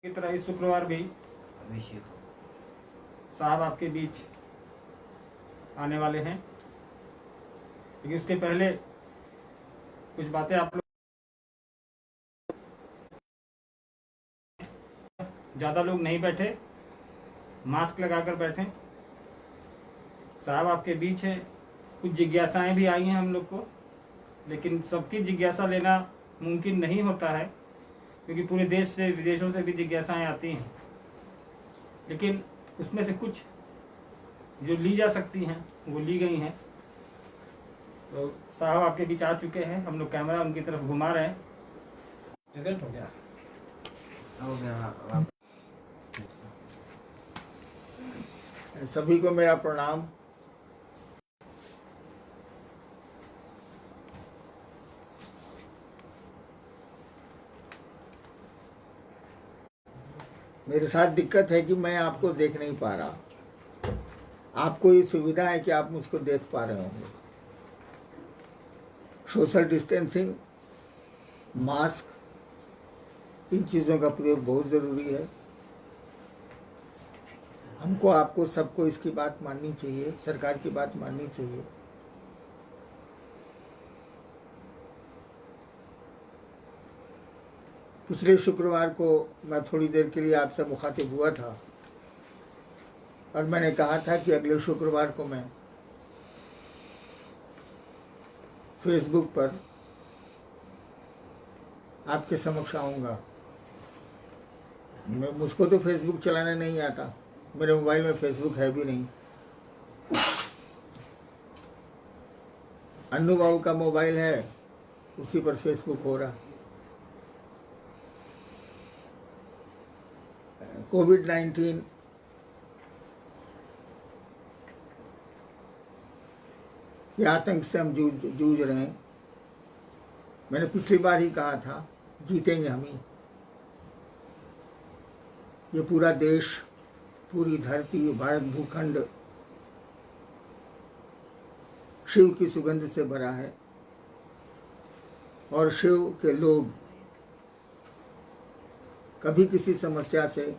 की तरह इस शुक्रवार भी साहब आपके बीच आने वाले हैं, लेकिन उसके पहले कुछ बातें आप लोग, ज़्यादा लोग नहीं बैठे, मास्क लगाकर बैठें। साहब आपके बीच हैं। कुछ जिज्ञासाएं भी आई हैं हम लोग को, लेकिन सबकी जिज्ञासा लेना मुमकिन नहीं होता है, क्योंकि पूरे देश से विदेशों से भी जिज्ञासाएं आती हैं। लेकिन उसमें से कुछ जो ली जा सकती हैं वो ली गई हैं। तो साहब आपके बीच आ चुके हैं, हम लोग कैमरा उनकी तरफ घुमा रहे हैं। रिजल्ट हो गया सभी को मेरा प्रणाम। मेरे साथ दिक्कत है कि मैं आपको देख नहीं पा रहा। आपको ये सुविधा है कि आप मुझको देख पा रहे होंगे। सोशल डिस्टेंसिंग, मास्क, इन चीज़ों का प्रयोग बहुत ज़रूरी है। हमको, आपको, सबको इसकी बात माननी चाहिए, सरकार की बात माननी चाहिए। पिछले शुक्रवार को मैं थोड़ी देर के लिए आपसे मुखातिब हुआ था और मैंने कहा था कि अगले शुक्रवार को मैं फेसबुक पर आपके समक्ष आऊँगा। मुझको तो फेसबुक चलाना नहीं आता, मेरे मोबाइल में फेसबुक है भी नहीं। अन्नू बाबू का मोबाइल है, उसी पर फेसबुक हो रहा। कोविड-19 के आतंक से हम जूझ रहे हैं। मैंने पिछली बार ही कहा था, जीतेंगे हम ही। ये पूरा देश, पूरी धरती, भारत भूखंड शिव की सुगंध से भरा है और शिव के लोग कभी किसी समस्या से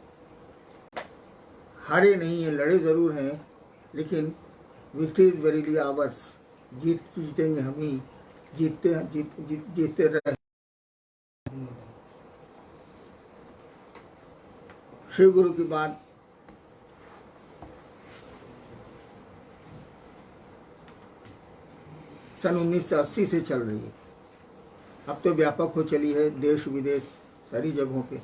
हारे नहीं हैं, लड़े ज़रूर हैं, लेकिन विक्ट्री इज वेरीली आवर्स। जीतेंगे हम ही, जीतते रहे। शिव गुरु की बात सन 1980 से चल रही है, अब तो व्यापक हो चली है, देश विदेश सारी जगहों पे।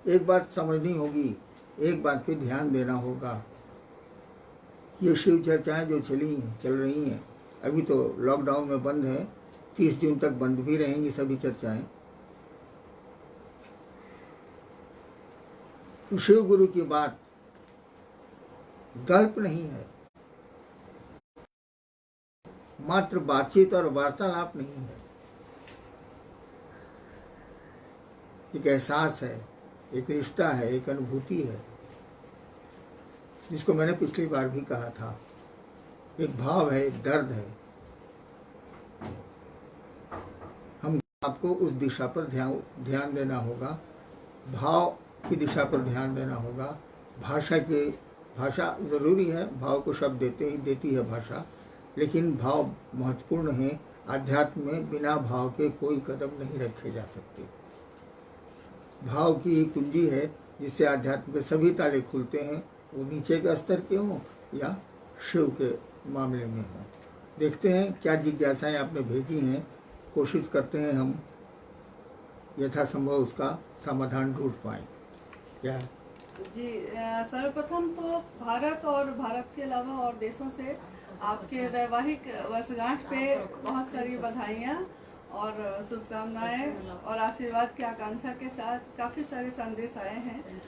एक बात समझनी होगी, एक बात पे ध्यान देना होगा। ये शिव चर्चाएं जो चल रही हैं, अभी तो लॉकडाउन में बंद है, 30 जून तक बंद भी रहेंगी सभी चर्चाएं। तो शिव गुरु की बात गल्प नहीं है, मात्र बातचीत और वार्तालाप नहीं है, एक एहसास है, एक रिश्ता है, एक अनुभूति है, जिसको मैंने पिछली बार भी कहा था। एक भाव है, एक दर्द है। हम आपको उस दिशा पर ध्यान देना होगा, भाव की दिशा पर ध्यान देना होगा। भाषा ज़रूरी है, भाव को शब्द देती है भाषा, लेकिन भाव महत्वपूर्ण है। आध्यात्म में बिना भाव के कोई कदम नहीं रखे जा सकते। भाव की ही कुंजी है जिससे आध्यात्म के सभी ताले खुलते हैं, वो नीचे के स्तर के हों या शिव के मामले में हों। देखते हैं क्या जिज्ञासाएं आपने भेजी हैं, कोशिश करते हैं हम यथासंभव उसका समाधान ढूंढ पाएँ। क्या है जी, सर्वप्रथम तो भारत और भारत के अलावा और देशों से आपके वैवाहिक वर्षगांठ पे बहुत सारी बधाइयाँ और शुभकामनाएं और आशीर्वाद की आकांक्षा के साथ काफ़ी सारे संदेश आए हैं,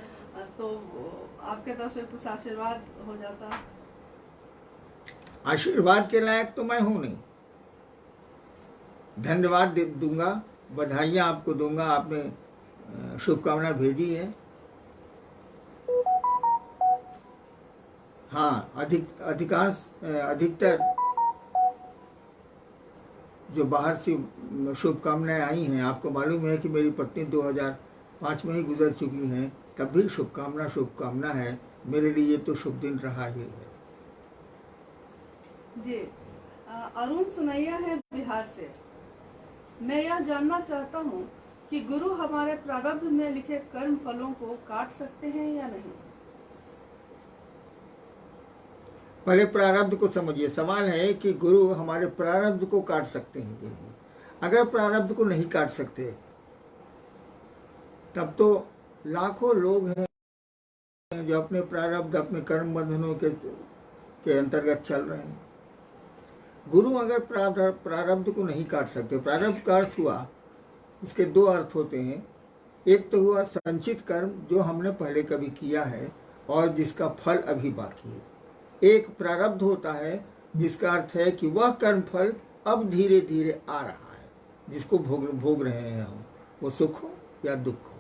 तो आपके तरफ से कुछ आशीर्वाद हो जाता। आशीर्वाद के लायक तो मैं हूँ नहीं, धन्यवाद दूंगा, बधाइयाँ आपको दूंगा, आपने शुभकामना भेजी है। हाँ, अधिकतर जो बाहर से शुभकामनाएं आई हैं, आपको मालूम है कि मेरी पत्नी 2005 में ही गुजर चुकी हैं, तब भी शुभकामना है। मेरे लिए तो शुभ दिन रहा ही है। जी, अरुण सुनैया है बिहार से। मैं यह जानना चाहता हूँ कि गुरु हमारे प्रारब्ध में लिखे कर्म फलों को काट सकते हैं या नहीं। पहले प्रारब्ध को समझिए। सवाल है कि गुरु हमारे प्रारब्ध को काट सकते हैं कि नहीं। अगर प्रारब्ध को नहीं काट सकते तब तो लाखों लोग हैं जो अपने प्रारब्ध, अपने कर्म बंधनों के अंतर्गत चल रहे हैं। गुरु अगर प्रारब्ध को नहीं काट सकते, प्रारब्ध का अर्थ हुआ, इसके दो अर्थ होते हैं। एक तो हुआ संचित कर्म जो हमने पहले कभी किया है और जिसका फल अभी बाकी है। एक प्रारब्ध होता है जिसका अर्थ है कि वह कर्म फल अब धीरे धीरे आ रहा है, जिसको भोग रहे हैं हम, वो सुख हो या दुख हो।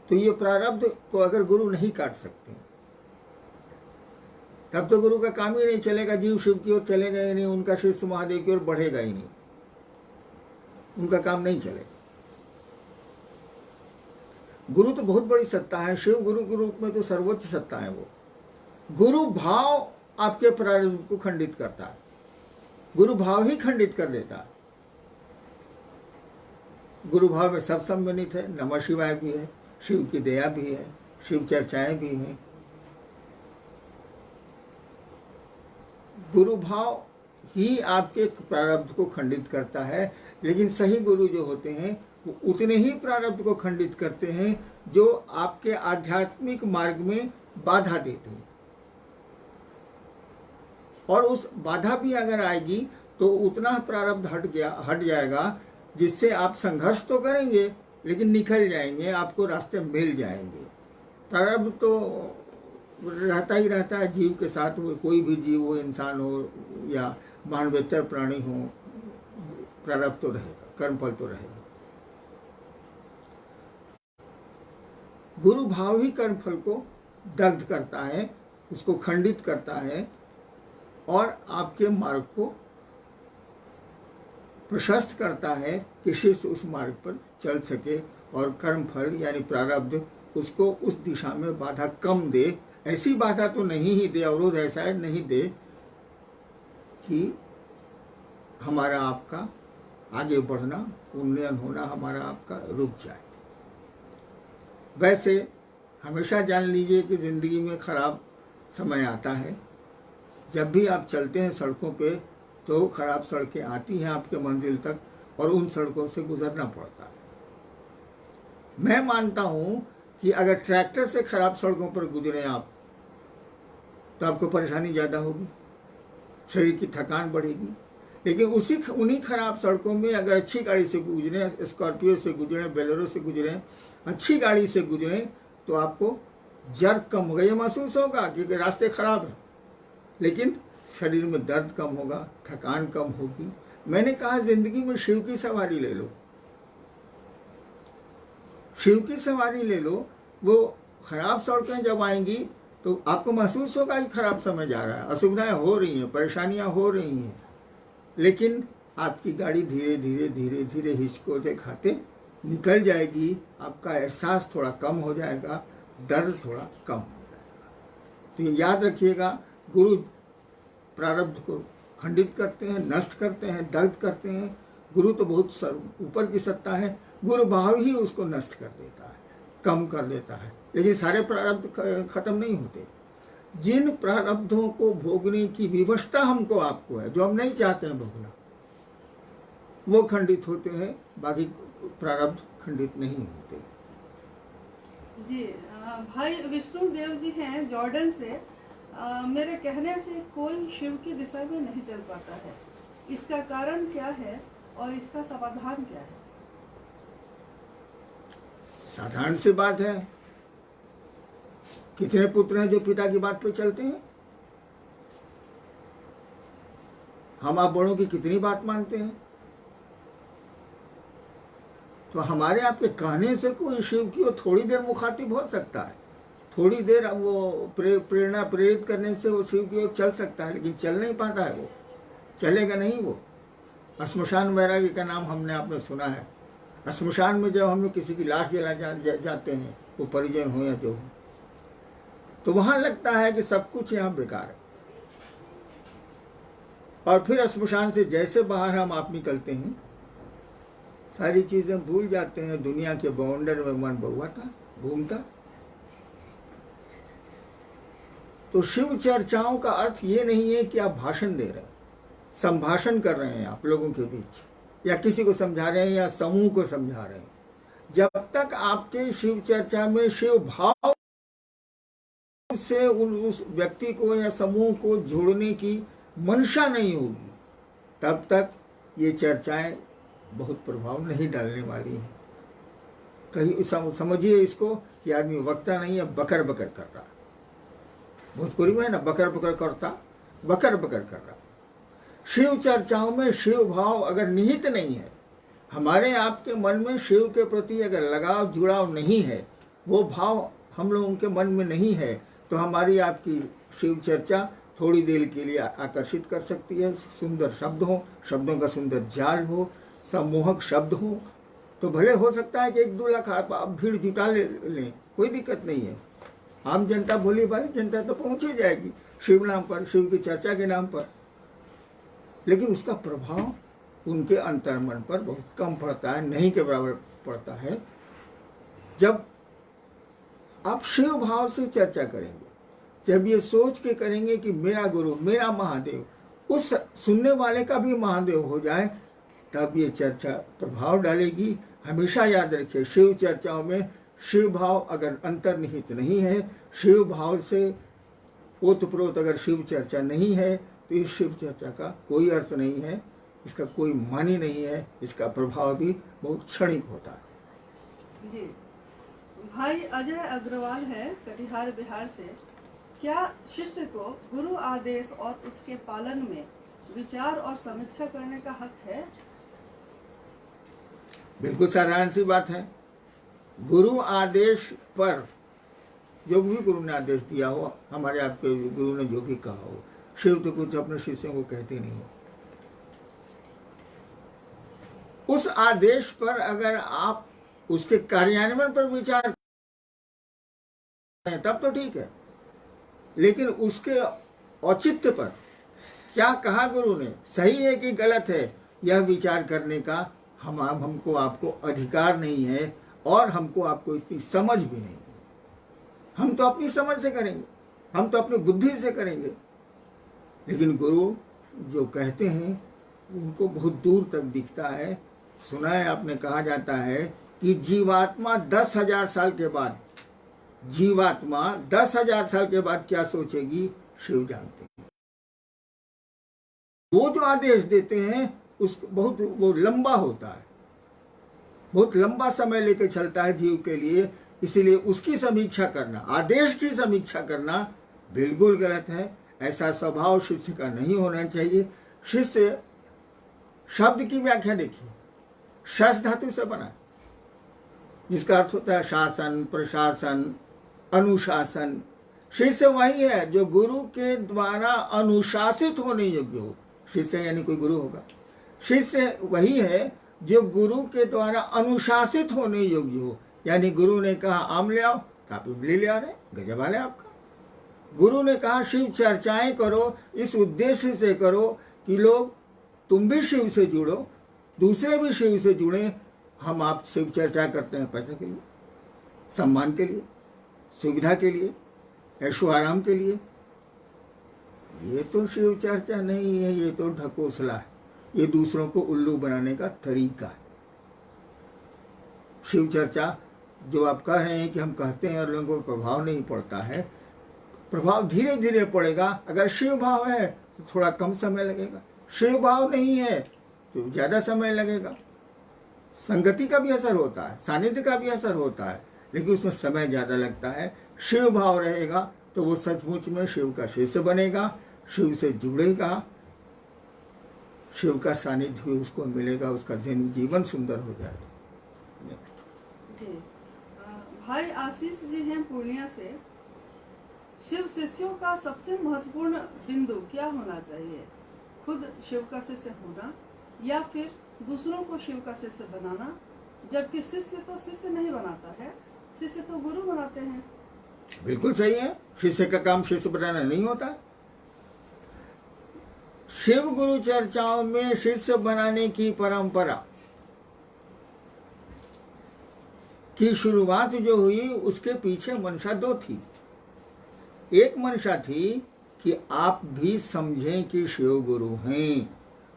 तो ये प्रारब्ध को अगर गुरु नहीं काट सकते तब तो गुरु का काम ही नहीं चलेगा। जीव शिव की ओर चलेगा ही नहीं, उनका शिष्य महादेव की ओर बढ़ेगा ही नहीं, उनका काम नहीं चलेगा। गुरु तो बहुत बड़ी सत्ता है, शिव गुरु के रूप में तो सर्वोच्च सत्ता है वो। गुरु भाव आपके प्रारब्ध को खंडित करता है, गुरु भाव ही खंडित कर देता है। गुरु भाव में सब सम्मिलित है, नमः शिवाय भी है, शिव की दया भी है, शिव चर्चाएं भी हैं। गुरु भाव ही आपके प्रारब्ध को खंडित करता है, लेकिन सही गुरु जो होते हैं वो उतने ही प्रारब्ध को खंडित करते हैं जो आपके आध्यात्मिक मार्ग में बाधा देते हैं। और उस बाधा भी अगर आएगी तो उतना प्रारब्ध हट जाएगा जिससे आप संघर्ष तो करेंगे लेकिन निकल जाएंगे, आपको रास्ते मिल जाएंगे। प्रारब्ध तो रहता ही रहता है जीव के साथ, वो कोई भी जीव हो, इंसान हो या मानवेतर प्राणी हो, प्रारब्ध तो रहेगा, कर्मफल तो रहेगा। गुरु भाव ही कर्मफल को दग्ध करता है, उसको खंडित करता है और आपके मार्ग को प्रशस्त करता है कि शिष्य उस मार्ग पर चल सके और कर्मफल यानी प्रारब्ध उसको उस दिशा में बाधा कम दे। ऐसी बाधा तो नहीं ही दे, अवरोध ऐसा है नहीं दे कि हमारा आपका आगे बढ़ना, उन्नयन होना हमारा आपका रुक जाए। वैसे हमेशा जान लीजिए कि ज़िंदगी में ख़राब समय आता है। जब भी आप चलते हैं सड़कों पे तो ख़राब सड़कें आती हैं आपके मंजिल तक और उन सड़कों से गुजरना पड़ता है। मैं मानता हूँ कि अगर ट्रैक्टर से ख़राब सड़कों पर गुजरें आप तो आपको परेशानी ज़्यादा होगी, शरीर की थकान बढ़ेगी। लेकिन उन्हीं खराब सड़कों में अगर अच्छी गाड़ी से गुजरें, स्कॉर्पियो से गुजरें, बोलेरो से गुजरें, अच्छी गाड़ी से गुजरें तो आपको जर्क कम होगा। ये महसूस होगा कि रास्ते खराब हैं, लेकिन शरीर में दर्द कम होगा, थकान कम होगी। मैंने कहा जिंदगी में शिव की सवारी ले लो, शिव की सवारी ले लो। वो खराब सड़कें जब आएंगी तो आपको महसूस होगा कि खराब समय जा रहा है, असुविधाएं हो रही हैं, परेशानियां हो रही हैं, लेकिन आपकी गाड़ी धीरे धीरे धीरे धीरे हिचकोते खाते निकल जाएगी। आपका एहसास थोड़ा कम हो जाएगा, दर्द थोड़ा कम हो जाएगा। तो ये याद रखिएगा, गुरु प्रारब्ध को खंडित करते हैं, नष्ट करते हैं, दग्ध करते हैं। गुरु तो बहुत ऊपर की सत्ता है, गुरु भाव ही उसको नष्ट कर देता है, कम कर देता है। लेकिन सारे प्रारब्ध खत्म नहीं होते। जिन प्रारब्धों को भोगने की विवशता हमको आपको है, जो हम नहीं चाहते हैं भोगना, वो खंडित होते हैं, बाकी प्रारब्ध खंडित नहीं होते। जी, भाई विष्णु देव जी हैं जॉर्डन से। मेरे कहने से कोई शिव की दिशा में नहीं चल पाता है, इसका कारण क्या है और इसका समाधान क्या है? साधारण सी बात है, कितने पुत्र हैं जो पिता की बात पे चलते हैं? हम आप बड़ों की कितनी बात मानते हैं? तो हमारे आपके कहने से कोई शिव की ओर थोड़ी देर मुखातिब हो सकता है, थोड़ी देर वो प्रेरणा प्रेरित करने से वो शिव की ओर चल सकता है, लेकिन चल नहीं पाता है वो। चलेगा नहीं वो। श्मशान वैराग्य का नाम हमने आपने सुना है। श्मशान में जब हम लोग किसी की लाश जाते हैं, वो परिजन हो या जो हो, तो वहां लगता है कि सब कुछ यहाँ बेकार है। और फिर श्मशान से जैसे बाहर हम आप निकलते हैं, सारी चीजें भूल जाते हैं। दुनिया के बाउंडर में मन बहुआता घूमता। तो शिव चर्चाओं का अर्थ ये नहीं है कि आप भाषण दे रहे हैं, संभाषण कर रहे हैं आप लोगों के बीच, या किसी को समझा रहे हैं या समूह को समझा रहे हैं। जब तक आपके शिव चर्चा में शिव भाव से उस व्यक्ति को या समूह को जोड़ने की मंशा नहीं होगी, तब तक ये चर्चाएं बहुत प्रभाव नहीं डालने वाली हैं। कहीं समझिए इसको कि आदमी वक्ता नहीं है, बकर बकर कर रहा। भोजपुरी में है ना, बकर बकर करता, बकर बकर कर रहा। शिव चर्चाओं में शिव भाव अगर निहित नहीं है, हमारे आपके मन में शिव के प्रति अगर लगाव जुड़ाव नहीं है, वो भाव हम लोगों के मन में नहीं है, तो हमारी आपकी शिव चर्चा थोड़ी देर के लिए आकर्षित कर सकती है। सुंदर शब्द हो, शब्दों का सुंदर जाल हो, सम्मोहक शब्द हो, तो भले हो सकता है कि 1-2 लाख आप भीड़ जुटा लें, कोई दिक्कत नहीं है। आम जनता, भोली भाली जनता तो पहुंच ही जाएगी शिव नाम पर, शिव की चर्चा के नाम पर, लेकिन उसका प्रभाव उनके अंतर्मन पर बहुत कम पड़ता है, नहीं के बराबर पड़ता है। जब आप शिव भाव से चर्चा करेंगे, जब ये सोच के करेंगे कि मेरा गुरु, मेरा महादेव, उस सुनने वाले का भी महादेव हो जाए, तब ये चर्चा प्रभाव डालेगी। हमेशा याद रखिए, शिव चर्चाओं में शिव भाव अगर अंतर्निहित नहीं है, शिव भाव से ओतप्रोत अगर शिव चर्चा नहीं है, तो इस शिव चर्चा का कोई अर्थ नहीं है, इसका कोई मानी नहीं है, इसका प्रभाव भी बहुत क्षणिक होता है। जी, भाई अजय अग्रवाल है कटिहार बिहार से। क्या शिष्य को गुरु आदेश और उसके पालन में विचार और समीक्षा करने का हक है? बिल्कुल साधारण सी बात है। गुरु आदेश पर, जो भी गुरु ने आदेश दिया हो, हमारे आपके गुरु ने जो भी कहा हो, शिव तो कुछ अपने शिष्यों को कहते नहीं हो, उस आदेश पर अगर आप उसके कार्यान्वयन पर विचार करें तब तो ठीक है, लेकिन उसके औचित्य पर क्या कहा गुरु ने, सही है कि गलत है, यह विचार करने का हमको आपको अधिकार नहीं है, और हमको आपको इतनी समझ भी नहीं है। हम तो अपनी समझ से करेंगे, हम तो अपनी बुद्धि से करेंगे, लेकिन गुरु जो कहते हैं उनको बहुत दूर तक दिखता है। सुना है आपने, कहा जाता है कि जीवात्मा 10,000 साल के बाद, जीवात्मा 10,000 साल के बाद क्या सोचेगी, शिव जानते हैं। वो जो आदेश देते हैं उस बहुत वो लंबा होता है, बहुत लंबा समय लेके चलता है जीव के लिए, इसीलिए उसकी समीक्षा करना, आदेश की समीक्षा करना बिल्कुल गलत है। ऐसा स्वभाव शिष्य का नहीं होना चाहिए। शिष्य शब्द की व्याख्या देखिए, शस धातु से बना, जिसका अर्थ होता है शासन, प्रशासन, अनुशासन। शिष्य वही है जो गुरु के द्वारा अनुशासित होने योग्य हो। शिष्य यानी कोई गुरु होगा। शिष्य वही है जो गुरु के द्वारा अनुशासित होने योग्य हो, यानी गुरु ने कहा आम ले आओ तो आप इमली ले आ रहे, गजब वाले आपका। गुरु ने कहा शिव चर्चाएं करो, इस उद्देश्य से करो कि लोग, तुम भी शिव से जुड़ो, दूसरे भी शिव से जुड़े। हम आप शिव चर्चा करते हैं पैसे के लिए, सम्मान के लिए, सुविधा के लिए, ऐशो आराम के लिए। ये तो शिव चर्चा नहीं है, ये तो ढकोसला है, ये दूसरों को उल्लू बनाने का तरीका है। शिव चर्चा जो आप कह रहे हैं कि हम कहते हैं और लोगों को प्रभाव नहीं पड़ता है, प्रभाव धीरे धीरे पड़ेगा। अगर शिव भाव है तो थोड़ा कम समय लगेगा, शिव भाव नहीं है तो ज़्यादा समय लगेगा। संगति का भी असर होता है, सानिध्य का भी असर होता है, लेकिन उसमें समय ज़्यादा लगता है। शिव भाव रहेगा तो वो सचमुच में शिव का शिष्य बनेगा, शिव से जुड़ेगा, शिव का सानिध्य भी उसको मिलेगा, उसका जीवन सुंदर हो जाएगा। नेक्स्ट जी, भाई आशीष जी हैं पूर्णिया से। शिव शिष्यों का सबसे महत्वपूर्ण बिंदु क्या होना चाहिए? खुद शिव का शिष्य होना या फिर दूसरों को शिव का शिष्य बनाना, जबकि शिष्य तो शिष्य नहीं बनाता है, शिष्य तो गुरु बनाते हैं। बिल्कुल सही है, शिष्य का काम शिष्य बनाना नहीं होता। शिव गुरु चर्चाओं में शिष्य बनाने की परंपरा की शुरुआत जो हुई उसके पीछे मंशा दो थी। एक मंशा थी कि आप भी समझें कि शिव गुरु हैं,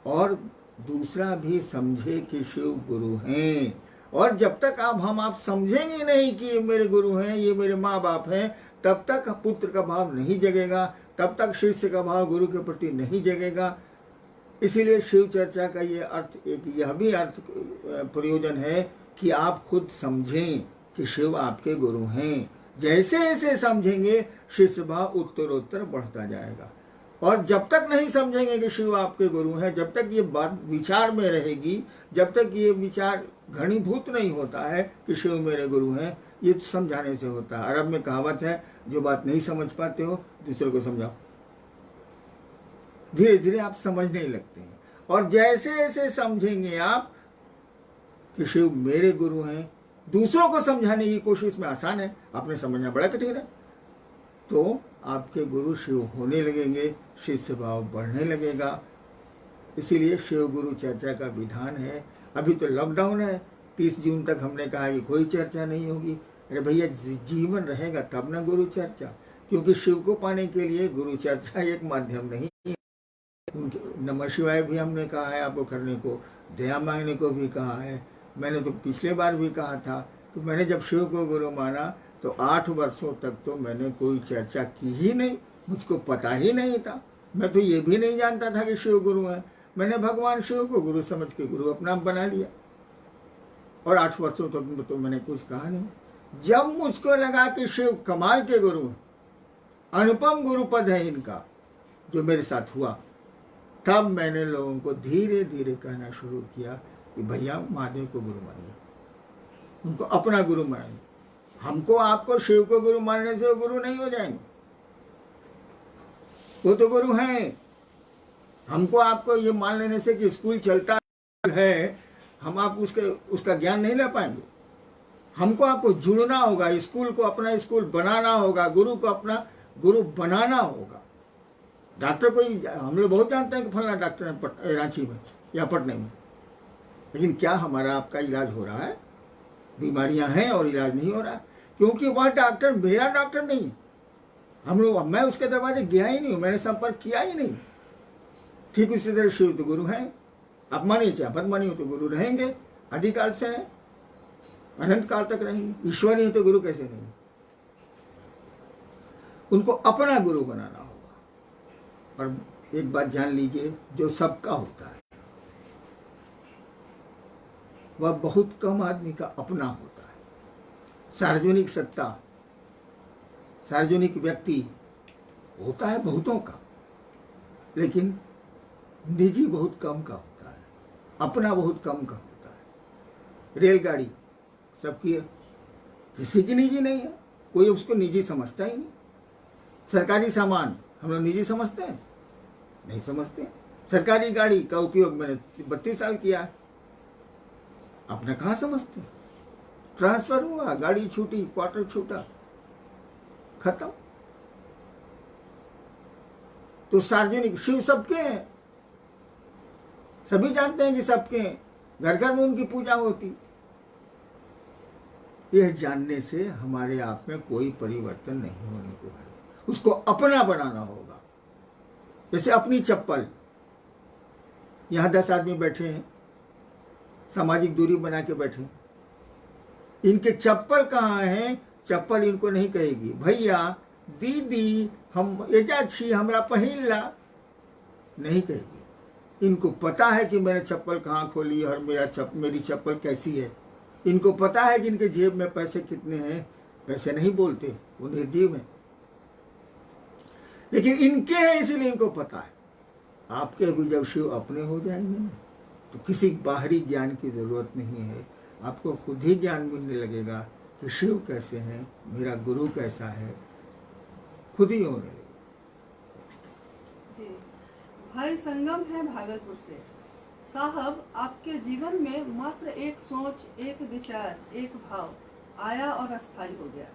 और दूसरा भी समझे कि शिव गुरु हैं। और जब तक आप समझेंगे नहीं कि ये मेरे गुरु हैं, ये मेरे माँ बाप हैं, तब तक पुत्र का भाव नहीं जगेगा, तब तक शिष्य का भाव गुरु के प्रति नहीं जगेगा। इसीलिए शिव चर्चा का ये अर्थ, एक यह भी अर्थ प्रयोजन है कि आप खुद समझें कि शिव आपके गुरु हैं। जैसे जैसे समझेंगे शिष्य भाव उत्तरोत्तर बढ़ता जाएगा। और जब तक नहीं समझेंगे कि शिव आपके गुरु हैं, जब तक ये बात विचार में रहेगी, जब तक ये विचार घनीभूत नहीं होता है कि शिव मेरे गुरु हैं, ये समझाने से होता है। अरब में कहावत है, जो बात नहीं समझ पाते हो दूसरे को समझाओ। धीरे धीरे आप समझने लगते हैं। और जैसे जैसे समझेंगे आप कि शिव मेरे गुरु हैं, दूसरों को समझाने की कोशिश में आसान है, आपने समझना बड़ा कठिन है, तो आपके गुरु शिव होने लगेंगे, शिष्य भाव बढ़ने लगेगा। इसीलिए शिव गुरु चर्चा का विधान है। अभी तो लॉकडाउन है, 30 जून तक हमने कहा कि कोई चर्चा नहीं होगी। अरे भैया, जीवन रहेगा तब ना गुरु चर्चा, क्योंकि शिव को पाने के लिए गुरु चर्चा एक माध्यम नहीं है। नमः शिवाय भी हमने कहा है आपको करने को, दया मांगने को भी कहा है। मैंने तो पिछले बार भी कहा था कि मैंने जब शिव को गुरु माना तो 8 वर्षों तक तो मैंने कोई चर्चा की ही नहीं, मुझको पता ही नहीं था। मैं तो ये भी नहीं जानता था कि शिव गुरु है। मैंने भगवान शिव को गुरु समझ के गुरु अपना बना लिया, और 8 वर्षों तक तो मैंने कुछ कहा नहीं। जब मुझको लगा कि शिव कमाल के गुरु हैं, अनुपम गुरु पद है इनका, जो मेरे साथ हुआ, तब मैंने लोगों को धीरे धीरे कहना शुरू किया कि भैया महादेव को गुरु मानिए, उनको अपना गुरु मानिए। हमको आपको शिव को गुरु मानने से वो गुरु नहीं हो जाएंगे, वो तो गुरु हैं। हमको आपको ये मान लेने से कि स्कूल चलता है, हम आप उसका ज्ञान नहीं ले पाएंगे। हमको आपको जुड़ना होगा, स्कूल को अपना स्कूल बनाना होगा, गुरु को अपना गुरु बनाना होगा। डॉक्टर कोई, हम लोग बहुत जानते हैं कि फलना डॉक्टर है रांची में या पटना में, लेकिन क्या हमारा आपका इलाज हो रहा है? बीमारियां हैं और इलाज नहीं हो रहा है, क्योंकि वह डॉक्टर मेरा डॉक्टर नहीं। मैं उसके दरवाजे गया ही नहीं, मैंने संपर्क किया ही नहीं। ठीक उसी तरह शिव तो गुरु हैं, आप मानिए चाहे मत मानिए, तो गुरु रहेंगे, आदिकाल से हैं, अनंत काल तक रहेंगे। ईश्वर ही तो गुरु कैसे नहीं? उनको अपना गुरु बनाना होगा। और एक बात जान लीजिए, जो सबका होता है वह बहुत कम आदमी का अपना होता है। सार्वजनिक सत्ता, सार्वजनिक व्यक्ति होता है बहुतों का, लेकिन निजी बहुत कम का होता है, अपना बहुत कम का होता है। रेलगाड़ी सबकी है, किसी की निजी नहीं है, कोई उसको निजी समझता ही नहीं। सरकारी सामान हम लोग निजी समझते हैं? नहीं समझते। सरकारी गाड़ी का उपयोग मैंने 32 साल किया है, अपना कहाँ समझते? ट्रांसफर हुआ, गाड़ी छूटी, क्वार्टर छूटा, खत्म। तो सार्वजनिक शिव सबके हैं, सभी जानते हैं कि सबके हैं, घर घर में उनकी पूजा होती। यह जानने से हमारे आप में कोई परिवर्तन नहीं होने को है, उसको अपना बनाना होगा। जैसे अपनी चप्पल, यहां 10 आदमी बैठे हैं, सामाजिक दूरी बना के बैठे, इनके चप्पल कहाँ हैं? चप्पल इनको नहीं कहेगी भैया दीदी हम एजा छी हमरा पहिनला, नहीं कहेगी। इनको पता है कि मैंने चप्पल कहाँ खोली और मेरी चप्पल कैसी है। इनको पता है कि इनके जेब में पैसे कितने हैं, पैसे नहीं बोलते, वो निर्जीव है, लेकिन इनके हैं इसीलिए इनको पता है। आपके भी जब शिव अपने हो जाएंगे ना, तो किसी बाहरी ज्ञान की जरूरत नहीं है, आपको खुद ही ज्ञान मिलने लगेगा कि शिव कैसे हैं, मेरा गुरु कैसा है, खुद ही होने लगेगा। जी, भाई संगम है भागलपुर से। साहब, आपके जीवन में मात्र एक सोच, एक विचार, एक भाव आया और अस्थायी हो गया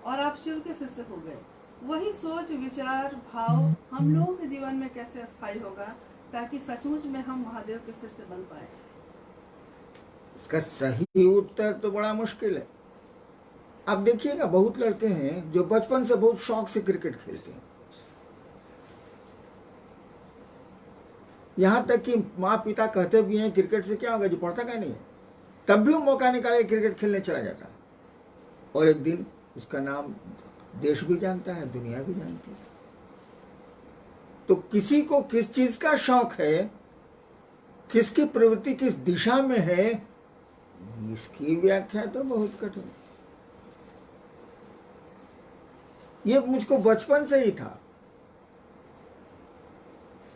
और आप शिव के शिष्य हो गए। वही सोच, विचार, भाव हम लोगों के जीवन में कैसे अस्थायी होगा ताकि सचमुच में हम महादेव के शिष्य बन पाए? इसका सही उत्तर तो बड़ा मुश्किल है। आप देखिएगा, बहुत लड़के हैं जो बचपन से बहुत शौक से क्रिकेट खेलते हैं, यहां तक कि माँ पिता कहते भी हैं क्रिकेट से क्या होगा, जो पढ़ता क्या नहीं है, तब भी वो मौका निकाले क्रिकेट खेलने चला जाता है और एक दिन उसका नाम देश भी जानता है, दुनिया भी जानती है। तो किसी को किस चीज का शौक है, किसकी प्रवृत्ति किस दिशा में है, इसकी व्याख्या तो बहुत कठिन है। ये मुझको बचपन से ही था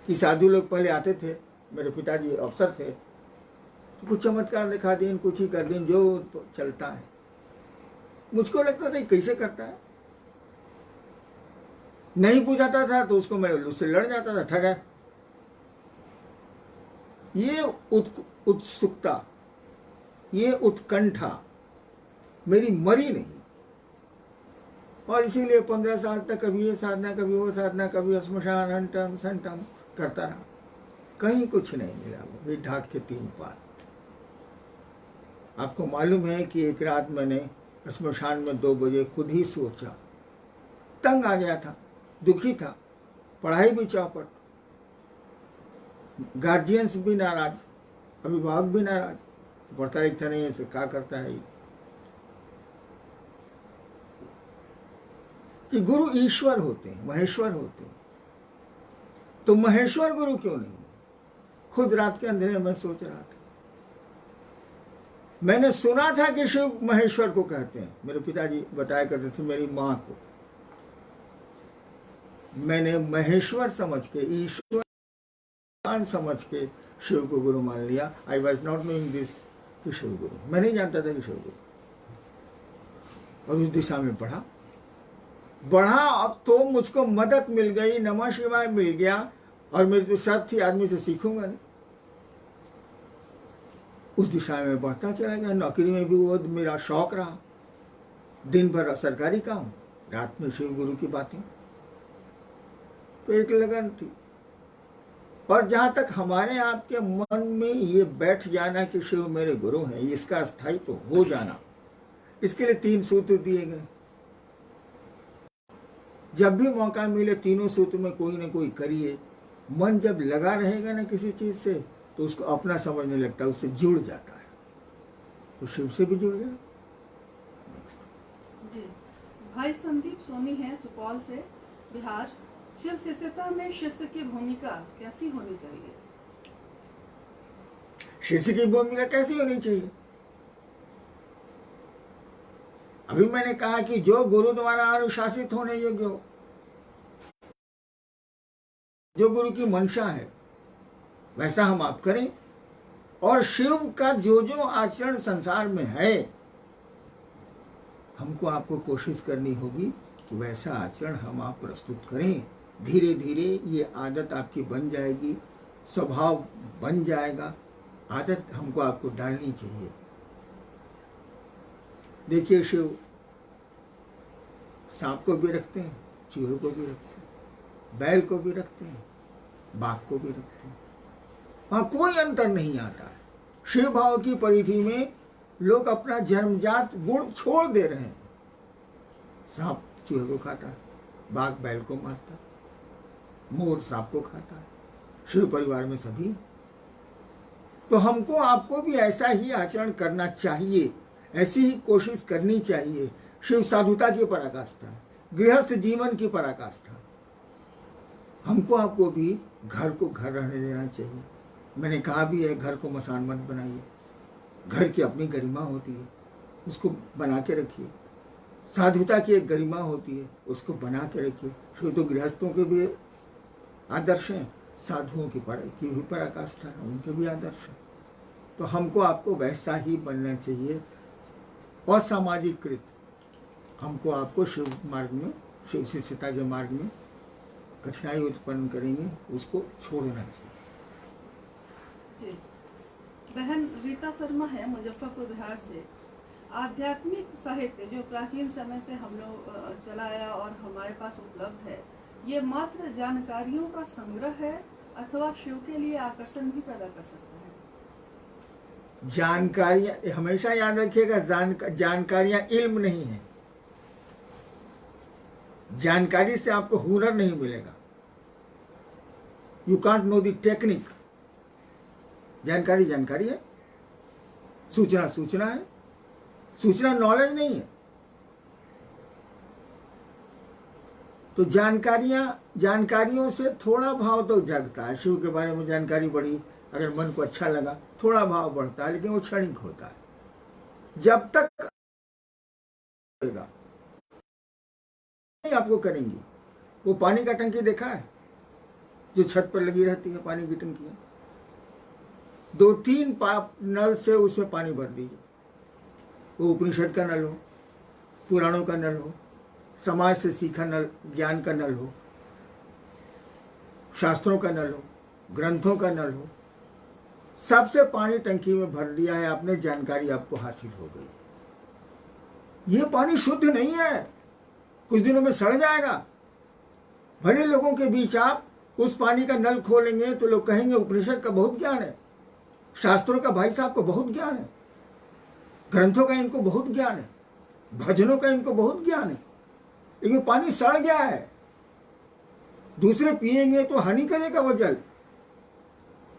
कि साधु लोग पहले आते थे, मेरे पिताजी अफसर थे, तो कुछ चमत्कार दिखा दें, कुछ ही कर दें, जो तो चलता है। मुझको लगता था कैसे करता है, नहीं बुझाता था तो उसको मैं उससे लड़ जाता था, ठगा। ये उत्सुकता, ये उत्कंठा मेरी मरी नहीं, और इसीलिए 15 साल तक कभी ये साधना, कभी वो साधना, कभी श्मशान हंटम संटम करता रहा। कहीं कुछ नहीं मिला, वो ये ढाक के 3 पार। आपको मालूम है कि एक रात मैंने श्मशान में 2 बजे खुद ही सोचा, तंग आ गया था, दुखी था, पढ़ाई भी चौपट, गार्जियंस भी नाराज, अभिभावक भी नाराज, पढ़ता लिखता नहीं है, क्या करता है कि गुरु ईश्वर होते हैं, महेश्वर होते हैं, तो महेश्वर गुरु क्यों नहीं है? खुद रात के अंधेरे में सोच रहा था। मैंने सुना था कि शिव महेश्वर को कहते हैं, मेरे पिताजी बताया करते थे मेरी मां को। मैंने महेश्वर समझ के, ईश्वर समझ के शिव को गुरु मान लिया। I was not knowing this कि शिव गुरु, मैं नहीं जानता था कि शिव गुरु, और उस दिशा में बढ़ा। अब तो मुझको मदद मिल गई, नमः शिवाय मिल गया, और मेरी तो शर्त थी आदमी से सीखूंगा नहीं। उस दिशा में बढ़ता चला गया। नौकरी में भी वो मेरा शौक रहा, दिन भर सरकारी काम, रात में शिव गुरु की बातें, तो एक लगन थी। और जहां तक हमारे आपके मन में ये बैठ जाना कि शिव मेरे गुरु हैं, इसका स्थायित्व हो जाना, इसके लिए 3 सूत्र दिए गए। जब भी मौका मिले तीनों सूत्र में कोई ना कोई करिए। मन जब लगा रहेगा ना किसी चीज से, तो उसको अपना समझने लगता है, उससे जुड़ जाता है, तो शिव से भी जुड़ गया। जी, भाई संदीप सोनी है सुपौल से, बिहार। शिव शिष्यता में शिष्य की भूमिका कैसी होनी चाहिए? शिष्य की भूमिका कैसी होनी चाहिए? अभी मैंने कहा कि जो गुरु द्वारा अनुशासित होने योग्य हो, जो गुरु की मंशा है, वैसा हम आप करें। और शिव का जो जो आचरण संसार में है, हमको आपको कोशिश करनी होगी कि वैसा आचरण हम आप प्रस्तुत करें। धीरे धीरे ये आदत आपकी बन जाएगी, स्वभाव बन जाएगा। आदत हमको आपको डालनी चाहिए। देखिए, शिव सांप को भी रखते हैं, चूहे को भी रखते हैं, बैल को भी रखते हैं, बाघ को भी रखते हैं। वहां कोई अंतर नहीं आता है। शिव भाव की परिधि में लोग अपना जन्मजात गुण छोड़ दे रहे हैं। सांप चूहे को खाता है, बाघ बैल को मारता है, मोर सांप को खाता है। शिव परिवार में सभी, तो हमको आपको भी ऐसा ही आचरण करना चाहिए, ऐसी ही कोशिश करनी चाहिए। शिव साधुता की पराकाष्ठा है, गृहस्थ जीवन की पराकाष्ठा। हमको आपको भी घर को घर रहने देना चाहिए। मैंने कहा भी है, घर को मसान मत बनाइए। घर की अपनी गरिमा होती है, उसको बना के रखिए। साधुता की एक गरिमा होती है, उसको बना के रखिए। शिव तो गृहस्थों के भी आदर्श हैं, साधुओं की भी पराकाष्ठा है, उनके भी आदर्श हैं। तो हमको आपको वैसा ही बनना चाहिए। असामाजिक कृत हमको आपको शिव मार्ग में, शिव शिष्यता के मार्ग में कठिनाई उत्पन्न करेंगे उसको छोड़ना चाहिए। जी, बहन रीता शर्मा है मुजफ्फरपुर बिहार से। आध्यात्मिक साहित्य जो प्राचीन समय से हम लोग चला आया और हमारे पास उपलब्ध है, ये मात्र जानकारियों का संग्रह है अथवा शिव के लिए आकर्षण भी पैदा कर सकता है? जानकारियां हमेशा याद रखिएगा, जानकारियां इल्म नहीं है। जानकारी से आपको हुनर नहीं मिलेगा। You can't know the technique. जानकारी जानकारी है, सूचना सूचना है, सूचना नॉलेज नहीं है। तो जानकारियों से थोड़ा भाव तो जगता है। शिव के बारे में जानकारी बढ़ी, अगर मन को अच्छा लगा थोड़ा भाव बढ़ता है, लेकिन वो क्षणिक होता है। जब तक नहीं आपको करेंगी। वो पानी का टंकी देखा है जो छत पर लगी रहती है, पानी की टंकी है, 2-3 नल से उसमें पानी भर दीजिए। वो उपनिषद का नल हो, पुराणों का नल हो, समाज से सीखा नल, ज्ञान का नल हो, शास्त्रों का नल हो, ग्रंथों का नल हो, सबसे पानी टंकी में भर दिया है आपने, जानकारी आपको हासिल हो गई। ये पानी शुद्ध नहीं है, कुछ दिनों में सड़ जाएगा। भले लोगों के बीच आप उस पानी का नल खोलेंगे तो लोग कहेंगे उपनिषद का बहुत ज्ञान है, शास्त्रों का भाई साहब को बहुत ज्ञान है, ग्रंथों का इनको बहुत ज्ञान है, भजनों का इनको बहुत ज्ञान है, लेकिन पानी सड़ गया है। दूसरे पिएंगे तो हानि करेगा वो जल।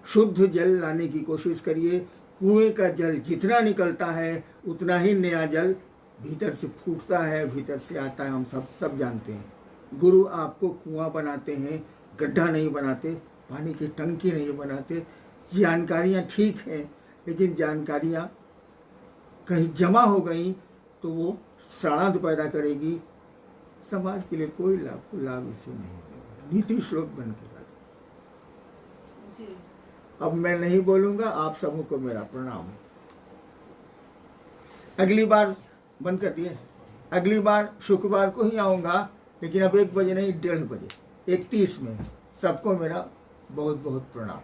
शुद्ध जल लाने की कोशिश करिए। कुएं का जल जितना निकलता है उतना ही नया जल भीतर से फूटता है, भीतर से आता है। हम सब जानते हैं। गुरु आपको कुआं बनाते हैं, गड्ढा नहीं बनाते, पानी की टंकी नहीं बनाते। जानकारियाँ ठीक हैं, लेकिन जानकारियाँ कहीं जमा हो गई तो वो सड़ांध पैदा करेगी। समाज के लिए कोई लाभ इससे नहीं होगा। नीति श्लोक बन के जी। अब मैं नहीं बोलूंगा। आप सबों को मेरा प्रणाम। अगली बार बंद कर दिए, अगली बार शुक्रवार को ही आऊँगा, लेकिन अब 1 बजे नहीं, 1:30 बजे 31 में। सबको मेरा बहुत बहुत प्रणाम।